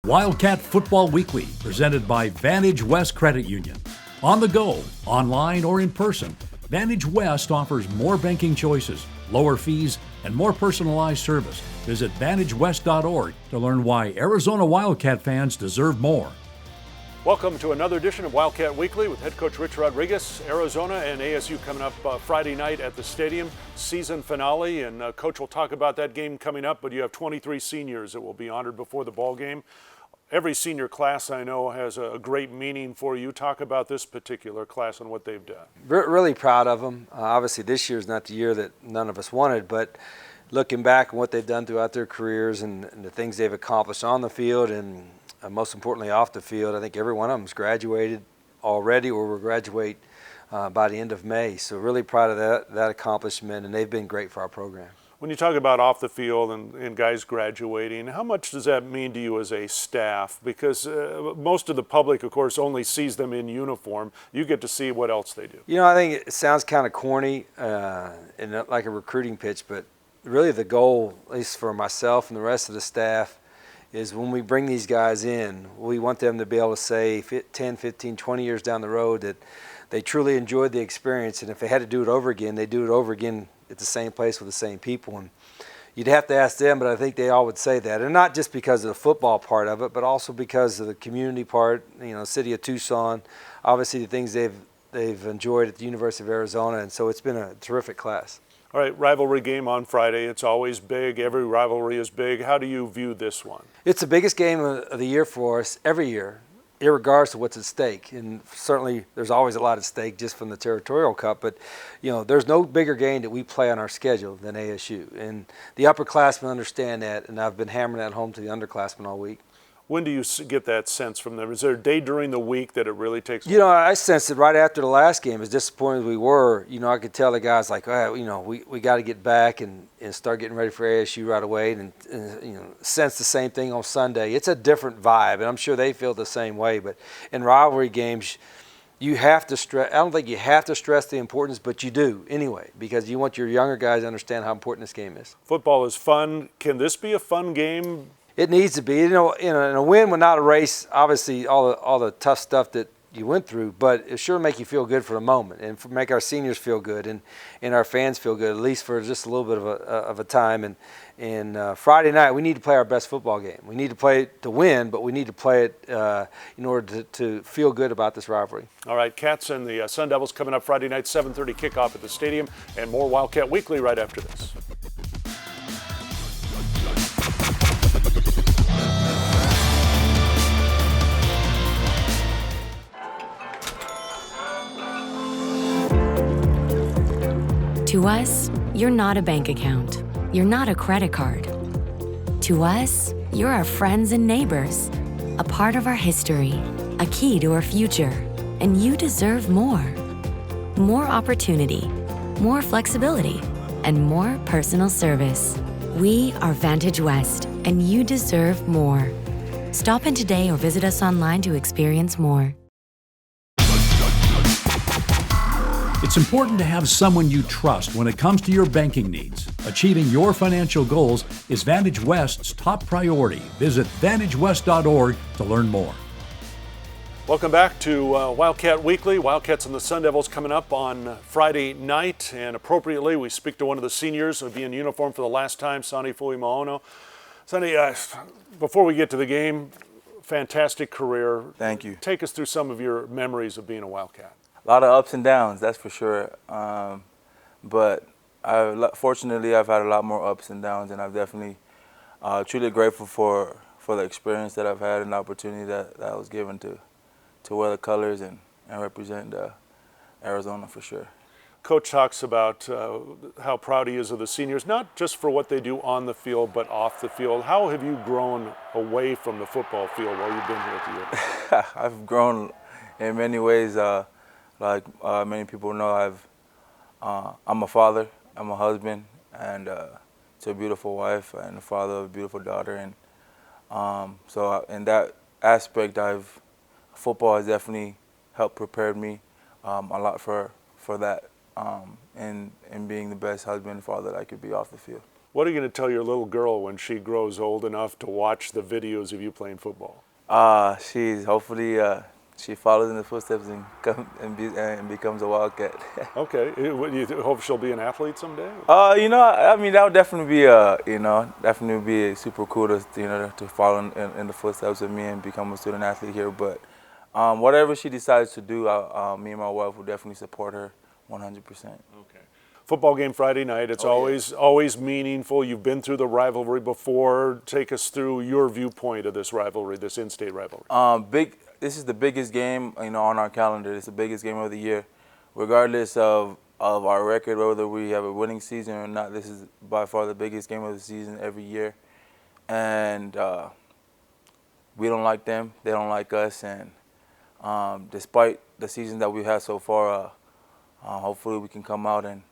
Wildcat Football Weekly, presented by Vantage West Credit Union. On the go, online, or in person, Vantage West offers more banking choices, lower fees, and more personalized service. Visit vantagewest.org to learn why Arizona Wildcat fans deserve more. Welcome to another edition of Wildcat Weekly with head coach Rich Rodriguez. Arizona and ASU coming up Friday night at the stadium, season finale, and Coach will talk about that game coming up, but you have 23 seniors that will be honored before the ball game. Every senior class I know has a great meaning for you. Talk about this particular class and what they've done. Really proud of them. Obviously this year is not the year that none of us wanted, but looking back on what they've done throughout their careers and the things they've accomplished on the field and most importantly off the field, I think every one of them's graduated already or will graduate by the end of May. So really proud of that accomplishment, and they've been great for our program. When you talk about off the field and guys graduating, how much does that mean to you as a staff? Because most of the public, of course, only sees them in uniform. You get to see what else they do. You know, I think it sounds kind of corny and like a recruiting pitch, but really the goal, at least for myself and the rest of the staff, is when we bring these guys in, we want them to be able to say 10, 15, 20 years down the road that they truly enjoyed the experience, and if they had to do it over again, they do it over again at the same place with the same people. And you'd have to ask them, but I think they all would say that. And not just because of the football part of it, but also because of the community part, you know, city of Tucson, obviously the things they've enjoyed at the University of Arizona, and so it's been a terrific class. All right, rivalry game on Friday. It's always big. Every rivalry is big. How do you view this one? It's the biggest game of the year for us every year, irregardless of what's at stake. And certainly there's always a lot at stake just from the Territorial Cup, but you know, there's no bigger game that we play on our schedule than ASU. And the upperclassmen understand that, and I've been hammering that home to the underclassmen all week. When do you get that sense from them? Is there a day during the week that it really takes? You know, I sensed it right after the last game. As disappointed as we were, you know, I could tell the guys like, oh, you know, we got to get back and start getting ready for ASU right away, and you know, sense the same thing on Sunday. It's a different vibe, and I'm sure they feel the same way. But in rivalry games, you have to stress. I don't think you have to stress the importance, but you do anyway, because you want your younger guys to understand how important this game is. Football is fun. Can this be a fun game? It needs to be. You know, in a win would not erase, obviously, all the tough stuff that you went through, but it sure make you feel good for the moment and make our seniors feel good and our fans feel good, at least for just a little bit of a time. And Friday night, we need to play our best football game. We need to play it to win, but we need to play it in order to feel good about this rivalry. All right, Cats and the Sun Devils coming up Friday night, 7:30 kickoff at the stadium, and more Wildcat Weekly right after this. To us, you're not a bank account. You're not a credit card. To us, you're our friends and neighbors, a part of our history, a key to our future, and you deserve more. More opportunity, more flexibility, and more personal service. We are Vantage West, and you deserve more. Stop in today or visit us online to experience more. It's important to have someone you trust when it comes to your banking needs. Achieving your financial goals is Vantage West's top priority. Visit vantagewest.org to learn more. Welcome back to Wildcat Weekly. Wildcats and the Sun Devils coming up on Friday night, and appropriately we speak to one of the seniors who will be in uniform for the last time, Sonny Fuimaono. Sonny, before we get to the game, fantastic career. Thank you. Take us through some of your memories of being a Wildcat. A lot of ups and downs, that's for sure. But fortunately, I've had a lot more ups and downs, and I'm definitely truly grateful for the experience that I've had and the opportunity that I was given to wear the colors and represent Arizona for sure. Coach talks about how proud he is of the seniors, not just for what they do on the field, but off the field. How have you grown away from the football field while you've been here at the U? I've grown in many ways. Like many people know, I'm a father, I'm a husband, and to a beautiful wife and a father of a beautiful daughter. And so in that aspect, football has definitely helped prepare me a lot for that, and being the best husband and father that I could be off the field. What are you going to tell your little girl when she grows old enough to watch the videos of you playing football? She's hopefully she follows in the footsteps and becomes a Wildcat. Okay. You hope she'll be an athlete someday? You know, I mean, that would definitely be definitely be super cool to follow in the footsteps of me and become a student athlete here. But whatever she decides to do, me and my wife will definitely support her 100%. Okay. Football game Friday night. It's always meaningful. You've been through the rivalry before. Take us through your viewpoint of this rivalry, this in-state rivalry. This is the biggest game, on our calendar. It's the biggest game of the year, regardless of our record, whether we have a winning season or not. This is by far the biggest game of the season every year, and we don't like them. They don't like us, and despite the season that we've had so far, hopefully we can come out and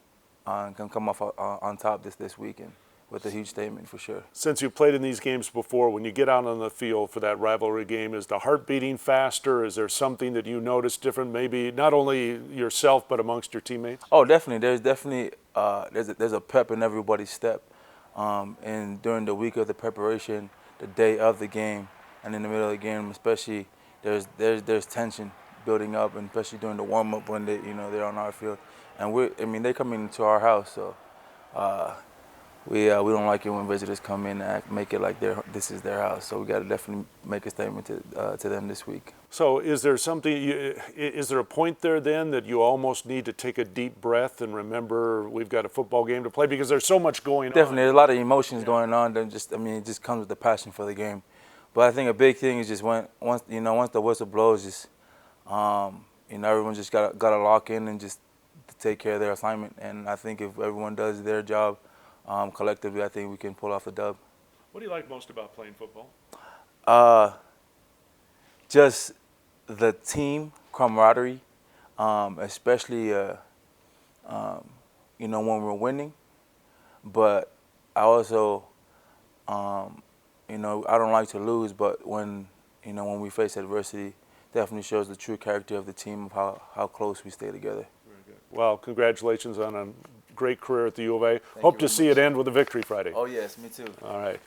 can come off on top this weekend with a huge statement for sure. Since you've played in these games before, when you get out on the field for that rivalry game, is the heart beating faster? Is there something that you notice different, maybe not only yourself but amongst your teammates? Oh, definitely. There's definitely there's a pep in everybody's step. And during the week of the preparation, the day of the game, and in the middle of the game, especially, there's tension building up, and especially during the warm up when they're on our field, and they're coming into our house, so. We don't like it when visitors come in and make it like this is their house. So we got to definitely make a statement to them this week. So is there is there a point there then that you almost need to take a deep breath and remember we've got a football game to play, because there's so much going on? Definitely, there's a lot of emotions going on. Then it just comes with the passion for the game. But I think a big thing is just once the whistle blows, just everyone just got to lock in and just take care of their assignment. And I think if everyone does their job. Collectively, I think we can pull off the dub. What do you like most about playing football? Just the team camaraderie, especially when we're winning. But I also, I don't like to lose. But when we face adversity, definitely shows the true character of the team, of how close we stay together. Very good. Well, congratulations on a great career at the U of A. Hope to see it end with a victory Friday. Oh, yes, me too. All right.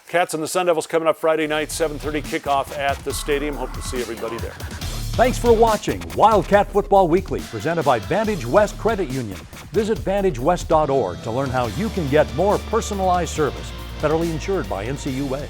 Cats and the Sun Devils coming up Friday night, 7:30 kickoff at the stadium. Hope to see everybody there. Thanks for watching Wildcat Football Weekly, presented by Vantage West Credit Union. Visit vantagewest.org to learn how you can get more personalized service, federally insured by NCUA.